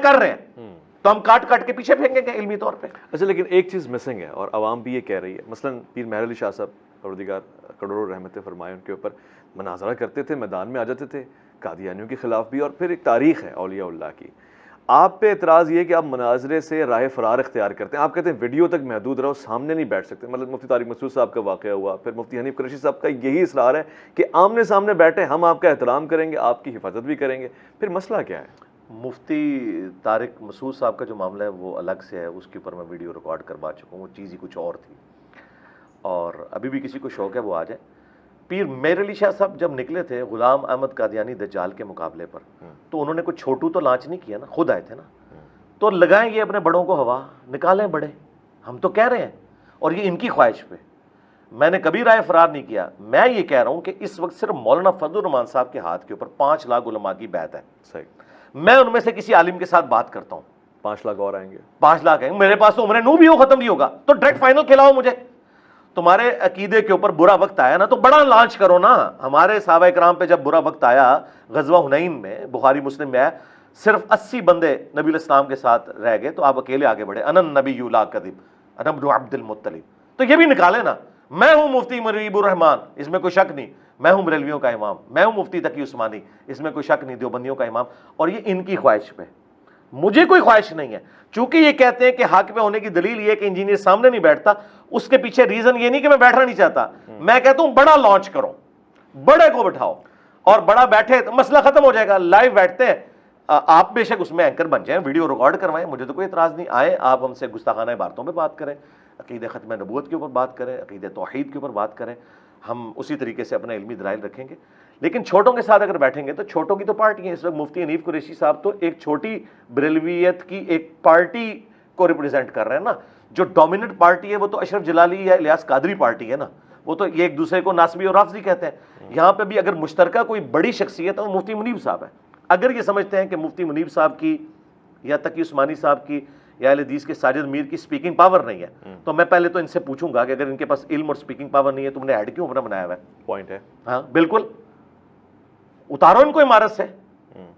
کر رہے ہیں تو ہم کاٹ کاٹ کے پیچھے پھینکیں گے علمی طور پہ. اچھا لیکن ایک چیز مسنگ ہے اور عوام بھی یہ کہہ رہی ہے. مثلاً پیر مہر علی شاہ صاحب پروردگار کروڑوں رحمتیں فرمائے ان کے اوپر مناظرہ کرتے تھے, میدان میں آ جاتے تھے قادیانیوں کے خلاف بھی, اور پھر ایک تاریخ ہے اولیاء اللہ کی. آپ پہ اعتراض یہ کہ آپ مناظرے سے راہ فرار اختیار کرتے ہیں. آپ کہتے ہیں ویڈیو تک محدود رہو, سامنے نہیں بیٹھ سکتے. مطلب مفتی طارق مسعود صاحب کا واقعہ ہوا, پھر مفتی حنیف قریشی صاحب کا یہی اصرار ہے کہ آمنے سامنے بیٹھے, ہم آپ کا احترام کریں گے, آپ کی حفاظت بھی کریں گے. پھر مسئلہ کیا ہے؟ مفتی طارق مسعود صاحب کا جو معاملہ ہے وہ الگ سے ہے, اس کے اوپر میں ویڈیو ریکارڈ کروا چکا ہوں, وہ چیز ہی کچھ اور تھی. اور ابھی بھی کسی کو شوق ہے وہ آ جائے. پیر مہر علی شاہ صاحب جب نکلے تھے غلام احمد قادیانی دجال کے مقابلے پر, تو انہوں نے کچھ چھوٹو تو لانچ نہیں کیا نا, خود آئے تھے نا. تو لگائیں گے اپنے بڑوں کو ہوا, نکالیں بڑے, ہم تو کہہ رہے ہیں. اور یہ ان کی خواہش پہ میں نے کبھی رائے فرار نہیں کیا. میں یہ کہہ رہا ہوں کہ اس وقت صرف مولانا فضل الرحمان صاحب کے ہاتھ کے اوپر 5 لاکھ علماء کی بیعت ہے. صحیح. میں ان میں سے کسی عالم کے ساتھ بات کرتا ہوں, 5 لاکھ اور آئیں گے. 5 لاکھ ہیں میرے پاس. تو عمر نو بھی ہو ختم نہیں ہوگا, تو ڈائریکٹ فائنل کھلاؤ مجھے. تمہارے عقیدے کے اوپر برا وقت آیا نا تو بڑا لانچ کرو نا. ہمارے صحابہ کرام پہ جب برا وقت آیا غزوہ حنین میں, بخاری مسلم میں ہے, صرف 80 بندے نبی علیہ السلام کے ساتھ رہ گئے, تو آپ اکیلے آگے بڑھے. انا النبی لا کذب انا ابن عبد المطلب. تو یہ بھی نکالے نا, میں ہوں مفتی مریب الرحمان, اس میں کوئی شک نہیں. میں ہوں بریلویوں کا امام, میں ہوں مفتی تقی عثمانی, اس میں کوئی شک نہیں, دیوبندیوں کا امام. اور یہ ان کی خواہش پہ, مجھے کوئی خواہش نہیں ہے. چونکہ یہ کہتے ہیں کہ حق پہ ہونے کی دلیل یہ کہ انجینئر سامنے نہیں بیٹھتا, اس کے پیچھے ریزن یہ نہیں کہ میں بیٹھنا نہیں چاہتا. میں کہتا ہوں بڑا لانچ کرو, بڑے کو بٹھاؤ, اور بڑا بیٹھے تو مسئلہ ختم ہو جائے گا. لائیو بیٹھتے ہیں, آپ بے شک اس میں اینکر بن جائیں, ویڈیو ریکارڈ کروائیں, مجھے تو کوئی اعتراض نہیں. آئے آپ ہم سے گستاخانہ عبارتوں پہ بات کریں, عقیدہ ختم نبوت کے اوپر بات کریں, عقیدہ توحید کے اوپر بات کریں, ہم اسی طریقے سے اپنا علمی دلائل رکھیں گے. لیکن چھوٹوں کے ساتھ اگر بیٹھیں گے تو چھوٹوں کی تو پارٹی ہے. اس وقت مفتی حنیف قریشی صاحب تو ایک چھوٹی بریلویت کی ایک پارٹی کو ریپرزینٹ کر رہے ہیں نا. جو ڈومیننٹ پارٹی ہے وہ تو اشرف جلالی یا الیاس قادری پارٹی ہے نا, وہ تو یہ ایک دوسرے کو ناسبی اور رافضی کہتے ہیں. یہاں پہ بھی اگر مشترکہ کوئی بڑی شخصیت ہے وہ مفتی منیب صاحب ہے. اگر یہ سمجھتے ہیں کہ مفتی منیب صاحب کی یا تقی عثمانی صاحب کی یا اہل حدیث کے ساجد میر کی سپیکنگ پاور نہیں ہے, تو میں پہلے تو ان سے پوچھوں گا کہ اگر ان کے پاس علم اور سپیکنگ پاور نہیں ہے, تم نے ایڈ کیوں اپنا بنایا ہوا ہے؟ پوائنٹ ہے. ہاں بالکل, اتارو ان کو عمارت سے,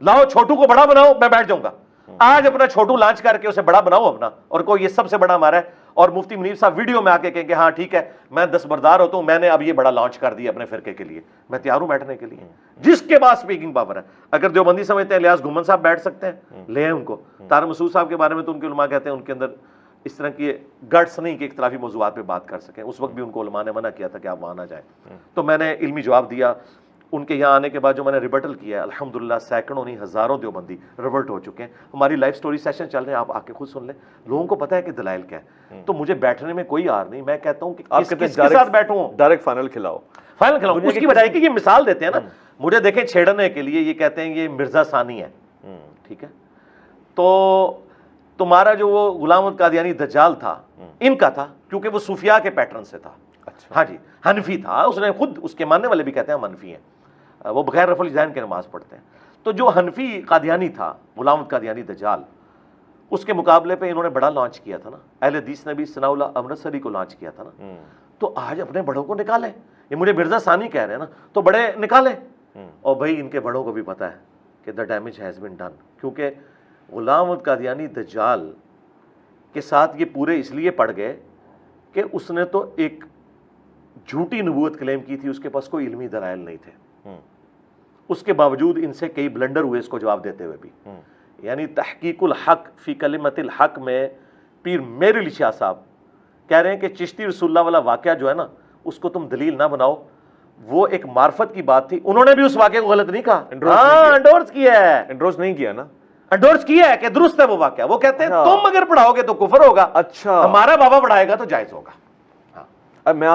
لاؤ چھوٹو کو بڑا بناؤ, میں بیٹھ جاؤں گا. آج اپنا چھوٹو لانچ کر کے اسے بڑا بناؤ اپنا, اور کوئی یہ سب سے بڑا ہمارا ہے. اور مفتی منیب صاحب ویڈیو میں آ کے کہیں کہ ہاں ٹھیک ہے میں دستبردار ہوتا ہوں, میں نے اب یہ بڑا لانچ کر دیا اپنے فرقے کے لیے, میں تیار ہوں بیٹھنے کے لیے. جس کے پاس سپیکنگ پاور ہے. اگر دیوبندی سمجھتے ہیں الیاس گھمن صاحب بیٹھ سکتے ہیں, لے ہیں ان کو. طارق مسعود صاحب کے بارے میں تو ان کے علماء کہتے ہیں ان کے اندر اس طرح کی گٹس نہیں کہ اختلافی موضوعات پہ بات کر سکیں. اس وقت بھی ان کو علماء نے منع کیا تھا کہ آپ وہاں نہ جائیں. تو میں نے علمی جواب دیا. ان کے یہاں آنے کے بعد جو میں نے ریبٹل کیا ہے, الحمدللہ سینکڑوں نہیں ہزاروں دیوبندی ریورٹ ہو چکے ہیں. ہماری لائف سٹوری سیشن چل رہے ہیں, آپ آ کے خود سن لیں. لوگوں کو پتہ ہے کہ دلائل کیا ہے. تو مجھے بیٹھنے میں کوئی آر نہیں. میں کہتا ہوں کہ کس کے ساتھ بیٹھوں, ڈائریکٹ فائنل کھلاؤ. فائنل کھلاؤ. اس کی بجائے کہ یہ مثال دیتے ہیں نا مجھے, دیکھیں چھیڑنے کے لیے یہ کہتے ہیں یہ مرزا ثانی ہے, ٹھیک ہے, تو تمہارا جو وہ غلام احمد قادیانی دجال تھا ان کا تھا, کیونکہ وہ صوفیاء کے پیٹرن سے تھا. ہاں جی, حنفی تھا. اس نے خود, اس کے ماننے والے بھی کہتے ہیں ہم حنفی ہیں, وہ بغیر رفع الجان کے نماز پڑھتے ہیں. تو جو حنفی قادیانی تھا غلام احمد قادیانی دجال, اس کے مقابلے پہ انہوں نے بڑا لانچ کیا تھا نا. اہل حدیث نے بھی ثناء اللہ امرتسری کو لانچ کیا تھا نا. تو آج اپنے بڑوں کو نکالیں. یہ مجھے مرزا ثانی کہہ رہے ہیں نا, تو بڑے نکالیں. اور بھائی ان کے بڑوں کو بھی پتہ ہے کہ the damage has been done, کیونکہ غلام احمد قادیانی دجال کے ساتھ یہ پورے اس لیے پڑ گئے کہ اس نے تو ایک جھوٹی نبوت کلیم کی تھی, اس کے پاس کوئی علمی دلائل نہیں تھے. اس کے باوجود ان سے کئی بلنڈر ہوئے اس کو جواب دیتے ہوئے بھی. یعنی تحقیق الحق فی کلمت الحق میں پیر مہر علی شاہ صاحب کہہ رہے ہیں کہ چشتی رسول اللہ والا واقعہ جو ہے نا, اس کو تم دلیل نہ بناؤ, وہ ایک معرفت کی بات تھی. انہوں نے بھی اس واقعے کو غلط نہیں کہا, انڈورس کیا ہے. انڈورس نہیں کیا نا, انڈورس کیا ہے کہ درست ہے وہ واقعہ. وہ کہتے ہیں تم اگر پڑھاؤ گے تو کفر ہوگا, اچھا ہمارا بابا پڑھائے گا تو جائز ہوگا. اب میں آپ